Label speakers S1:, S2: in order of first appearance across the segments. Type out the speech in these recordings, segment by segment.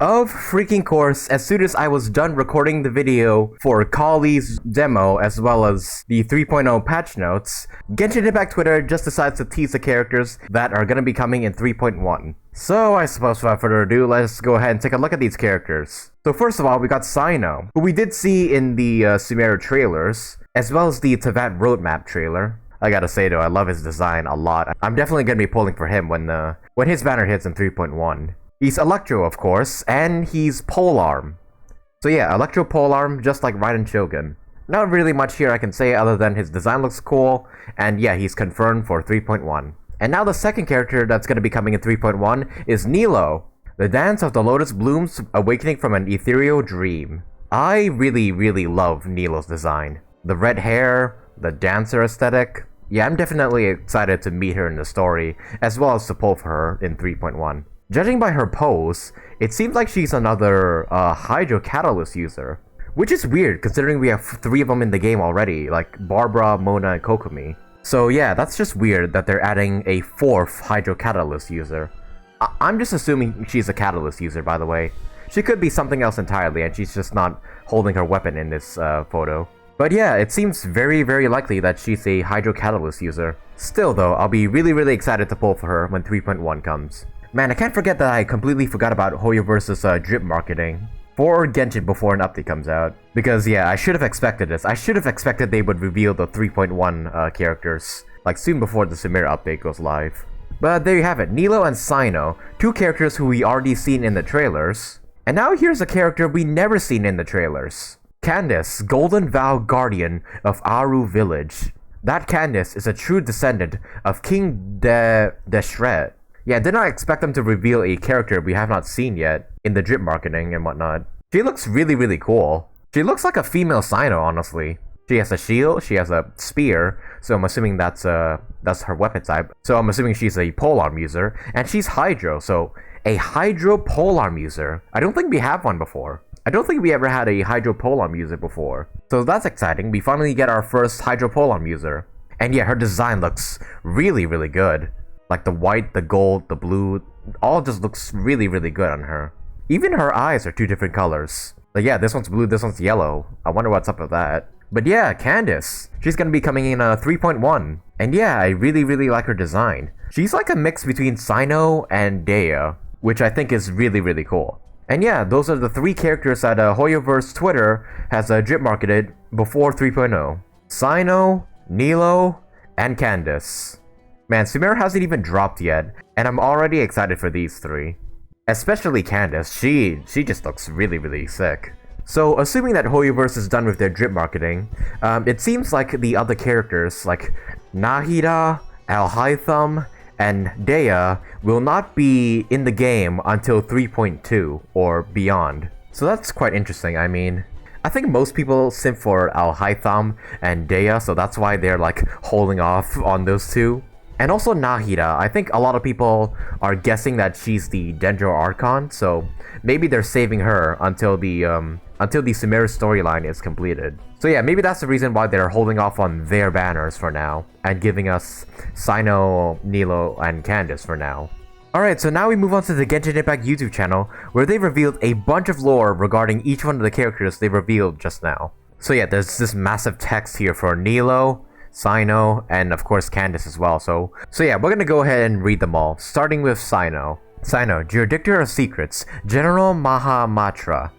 S1: Of freaking course, as soon as I was done recording the video for Collei's demo as well as the 3.0 patch notes, Genshin Impact Twitter just decides to tease the characters that are gonna be coming in 3.1. So I suppose without further ado, let's go ahead and take a look at these characters. So first of all, we got Cyno, who we did see in the Sumeru trailers, as well as the Teyvat roadmap trailer. I gotta say though, I love his design a lot. I'm definitely gonna be pulling for him when his banner hits in 3.1. He's Electro, of course, and he's Polearm. So yeah, Electro Polearm, just like Raiden Shogun. Not really much here I can say other than his design looks cool, and yeah, he's confirmed for 3.1. And now the second character that's going to be coming in 3.1 is Nilou, the Dance of the Lotus Blooms awakening from an ethereal dream. I really love Nilou's design. The red hair, the dancer aesthetic. Yeah, I'm definitely excited to meet her in the story, as well as to pull for her in 3.1. Judging by her pose, it seems like she's another Hydro Catalyst user. Which is weird, considering we have 3 of them in the game already, like Barbara, Mona, and Kokomi. So yeah, that's just weird that they're adding a 4th Hydro Catalyst user. I'm just assuming she's a Catalyst user, by the way. She could be something else entirely, and she's just not holding her weapon in this photo. But yeah, it seems very likely that she's a Hydro Catalyst user. Still though, I'll be really excited to pull for her when 3.1 comes. Man, I can't forget that I completely forgot about Hoyoverse's drip marketing for Genshin before an update comes out. Because yeah, I should have expected this. I should have expected they would reveal the 3.1 characters, like soon before the Sumeru update goes live. But there you have it, Nilou and Cyno, 2 characters who we already seen in the trailers. And now here's a character we never seen in the trailers. Candace, Golden Vow Guardian of Aru Village. That Candace is a true descendant of King Deshret. Yeah, I did not expect them to reveal a character we have not seen yet in the drip marketing and whatnot. She looks really cool. She looks like a female Cyno, honestly. She has a shield, she has a spear, so I'm assuming that's her weapon type. So I'm assuming she's a polearm user, and she's Hydro, so a Hydro polearm user. I don't think we have one before. I don't think we ever had a Hydro polearm user before. So that's exciting, we finally get our first Hydro polearm user. And yeah, her design looks really good. Like the white, the gold, the blue, all just looks really good on her. Even her eyes are 2 different colors. Like yeah, this one's blue, this one's yellow. I wonder what's up with that. But yeah, Candace. She's gonna be coming in 3.1. And yeah, I really like her design. She's like a mix between Cyno and Dehya, which I think is really cool. And yeah, those are the 3 characters that Hoyoverse Twitter has drip marketed before 3.0. Cyno, Nilou, and Candace. Man, Sumeru hasn't even dropped yet, and I'm already excited for these 3. Especially Candace, she just looks really sick. So, assuming that Hoyoverse is done with their drip marketing, it seems like the other characters, like Nahida, Alhaitham, and Dehya, will not be in the game until 3.2 or beyond. So that's quite interesting, I mean. I think most people simp for Alhaitham and Dehya, so that's why they're like holding off on those 2. And also Nahida, I think a lot of people are guessing that she's the Dendro Archon, so maybe they're saving her until the Sumeru storyline is completed. So yeah, maybe that's the reason why they're holding off on their banners for now, and giving us Cyno, Nilou, and Candace for now. Alright, so now we move on to the Genshin Impact YouTube channel, where they revealed a bunch of lore regarding each one of the characters they revealed just now. So yeah, there's this massive text here for Nilou, Cyno, and of course Candace as well. So yeah, we're gonna go ahead and read them all, starting with Cyno. Cyno, Jurisdictor of Secrets, General Mahamatra.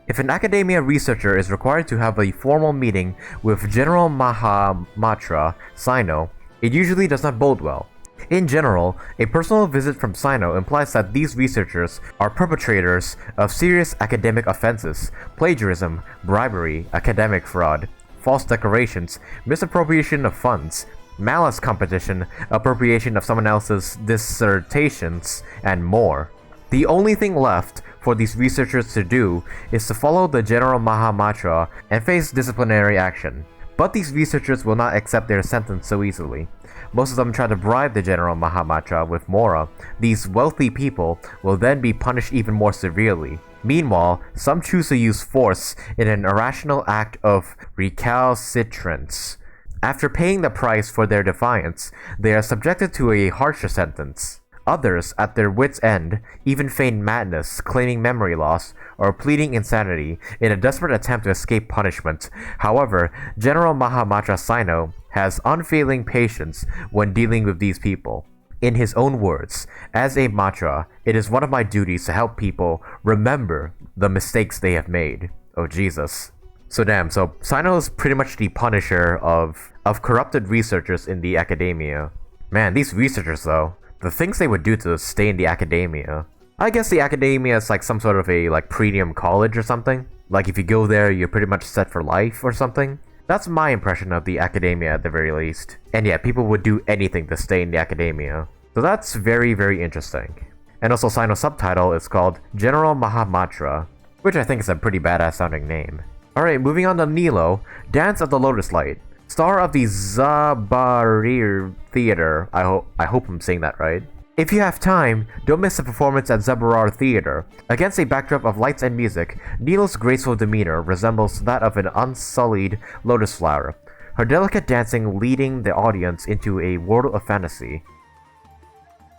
S1: If an academia researcher is required to have a formal meeting with General Mahamatra, Cyno, it usually does not bode well. In general, a personal visit from Cyno implies that these researchers are perpetrators of serious academic offenses, plagiarism, bribery, academic fraud, false decorations, misappropriation of funds, malice competition, appropriation of someone else's dissertations, and more. The only thing left for these researchers to do is to follow the General Mahamatra and face disciplinary action. But these researchers will not accept their sentence so easily. Most of them try to bribe the General Mahamatra with Mora. These wealthy people will then be punished even more severely. Meanwhile, some choose to use force in an irrational act of recalcitrance. After paying the price for their defiance, they are subjected to a harsher sentence. Others, at their wits' end, even feign madness, claiming memory loss, or pleading insanity in a desperate attempt to escape punishment. However, General Mahamatra Cyno has unfailing patience when dealing with these people. In his own words, as a Matra, it is one of my duties to help people remember the mistakes they have made. Oh Jesus. So Cyno is pretty much the punisher of corrupted researchers in the academia. Man, these researchers though, the things they would do to stay in the academia. I guess the academia is like some sort of a premium college or something. Like if you go there, you're pretty much set for life or something. That's my impression of the academia at the very least. And yeah, people would do anything to stay in the academia. So that's very, very interesting. And also Cyno's subtitle is called General Mahamatra, which I think is a pretty badass sounding name. Alright, moving on to Nilou, Dance of the Lotus Light. Star of the Zabarir Theater. I hope I'm saying that right. If you have time, don't miss the performance at Zabarar Theater. Against a backdrop of lights and music, Nilou's graceful demeanor resembles that of an unsullied lotus flower, her delicate dancing leading the audience into a world of fantasy.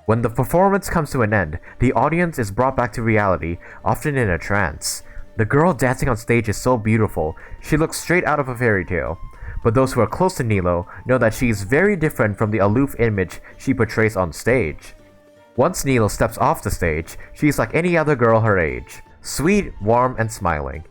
S1: When the performance comes to an end, the audience is brought back to reality, often in a trance. The girl dancing on stage is so beautiful, she looks straight out of a fairy tale. But those who are close to Nilou know that she is very different from the aloof image she portrays on stage. Once Nilou steps off the stage, she is like any other girl her age. Sweet, warm, and smiling.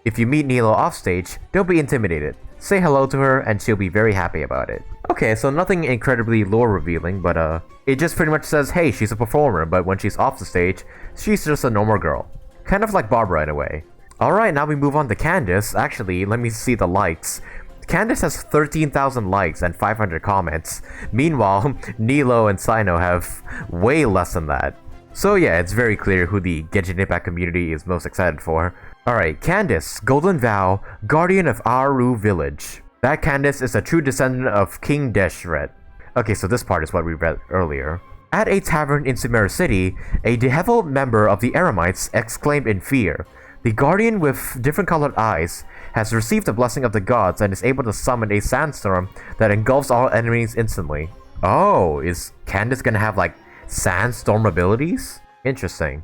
S1: If you meet Nilou off stage, don't be intimidated. Say hello to her and she'll be very happy about it. Okay, so nothing incredibly lore revealing, but it just pretty much says, hey, she's a performer, but when she's off the stage, she's just a normal girl. Kind of like Barbara in a way. Alright, now we move on to Candace. Actually, let me see the likes. Candace has 13,000 likes and 500 comments. Meanwhile, Nilou and Cyno have way less than that. So yeah, it's very clear who the Genshin Impact community is most excited for. Alright, Candace, Golden Vow, Guardian of Aru Village. That Candace is a true descendant of King Deshret. Okay, so this part is what we read earlier. At a tavern in Sumeru City, a Dehya member of the Eremites exclaimed in fear, "The Guardian with different colored eyes has received the blessing of the gods and is able to summon a sandstorm that engulfs all enemies instantly." Oh, is Candace gonna have sandstorm abilities? Interesting.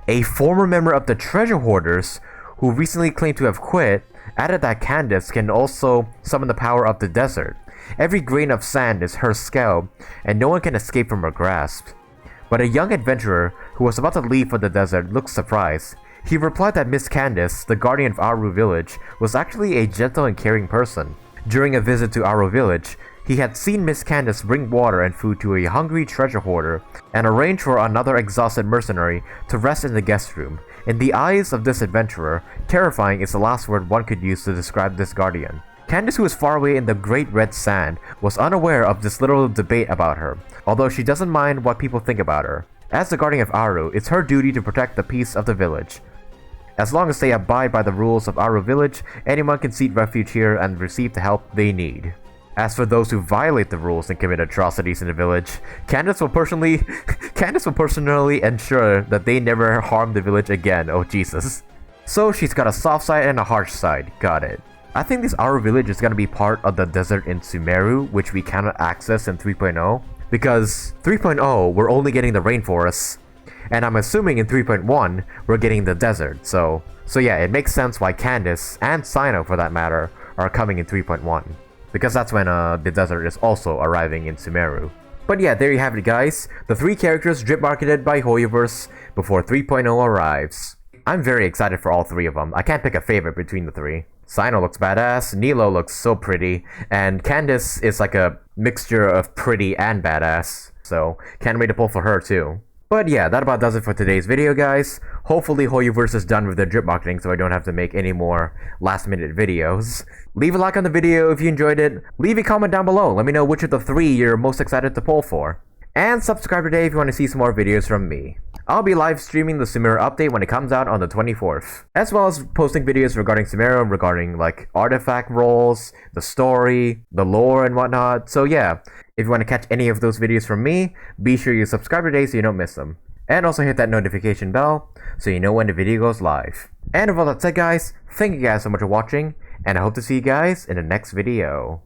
S1: A former member of the Treasure Hoarders, who recently claimed to have quit, added that Candace can also summon the power of the desert. Every grain of sand is her scale, and no one can escape from her grasp. But a young adventurer who was about to leave for the desert looked surprised. He replied that Miss Candace, the guardian of Aru Village, was actually a gentle and caring person. During a visit to Aru Village, he had seen Miss Candace bring water and food to a hungry treasure hoarder and arrange for another exhausted mercenary to rest in the guest room. In the eyes of this adventurer, terrifying is the last word one could use to describe this guardian. Candace, who is far away in the Great Red Sand, was unaware of this little debate about her, although she doesn't mind what people think about her. As the guardian of Aru, it's her duty to protect the peace of the village. As long as they abide by the rules of Aru Village, anyone can seek refuge here and receive the help they need. As for those who violate the rules and commit atrocities in the village, Candace will personally ensure that they never harm the village again. Oh Jesus. So she's got a soft side and a harsh side. Got it. I think this Aru Village is gonna be part of the desert in Sumeru, which we cannot access in 3.0. Because 3.0, we're only getting the rainforests, and I'm assuming in 3.1, we're getting the desert. So yeah, it makes sense why Candace, and Cyno for that matter, are coming in 3.1. Because that's when the desert is also arriving in Sumeru. But yeah, there you have it guys. The 3 characters drip marketed by Hoyoverse before 3.0 arrives. I'm very excited for all 3 of them. I can't pick a favorite between the 3. Cyno looks badass, Nilou looks so pretty, and Candace is like a mixture of pretty and badass. So can't wait to pull for her too. But yeah, that about does it for today's video guys. Hopefully Hoyoverse is done with their drip marketing so I don't have to make any more last minute videos. Leave a like on the video if you enjoyed it. Leave a comment down below, let me know which of the 3 you're most excited to pull for. And subscribe today if you want to see some more videos from me. I'll be live streaming the Sumeru update when it comes out on the 24th. As well as posting videos regarding Sumeru, regarding artifact roles, the story, the lore and whatnot. So yeah, if you want to catch any of those videos from me, be sure you subscribe today so you don't miss them. And also hit that notification bell so you know when the video goes live. And with all that said guys, thank you guys so much for watching, and I hope to see you guys in the next video.